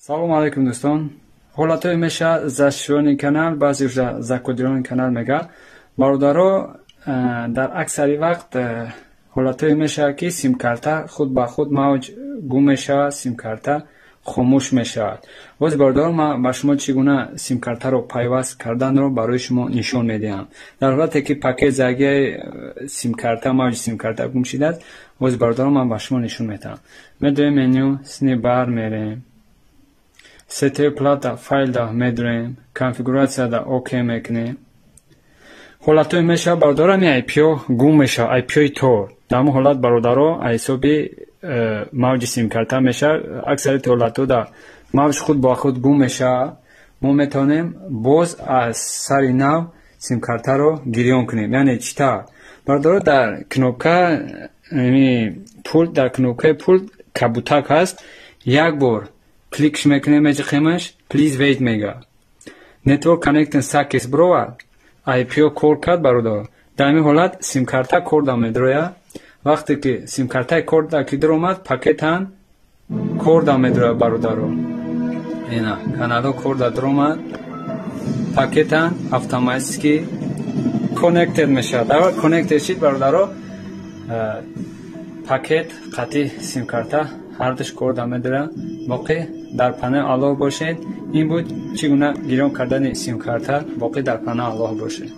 салом алейкум дӯстон. ҳолатҳое меша зашшӯни канал, баъзе закодирони канал мега бародаро дар аксари вақт ҳолатҳое меша ки симкарта худ ба худ мавҷ гум мешавад, симкарта хомӯш мешавад. боз бародаро ман ба шумо чӣ гуна симкартаро пайваст карданро барои шумо нишон медиҳам. дар ҳолате ки пакет загияи симкарта мавҷи симкарта гум шидааст, боз бародаро ман ба шумо нишон медиҳам. медоем меню сни бар мерем, сетер плата файлда медурем, конфигурацияда окей мекунем. ҳолатҳое меша бародаро ами IPO гум меша, IPO-и тор. дар ҳамон ҳолат бародаро ҳисоби мавҷи симкарта меша. аксари ҳолатҳо да мавҷ худ ба худ гум меша. мо метавонем боз аз сари нав симкартаро гирён кунем. яъне читар бародаро дар кнопка пулт, дар кнопкаи пулт кабутак ҳаст. як бор кликш мекунем мечиқемаш, please wait мега. Network connecting success brought. IPO кор кард бародаро. дар ҳамин ҳолат симкарта корда медроя. вақте ки симкартаи корда ки даромад, пакетан корда медроя бародаро. ина каналҳо корда даромад, пакетан автоматики connected мешавад. дар вақти connected шид бародаро, пакет қатъи симкарта ҳардуш корда медора. боқӣ дар панел алоҳ бошед. ин буд чӣ гуна гирён кардани симкарта. боқӣ дар панел алоҳ бошед.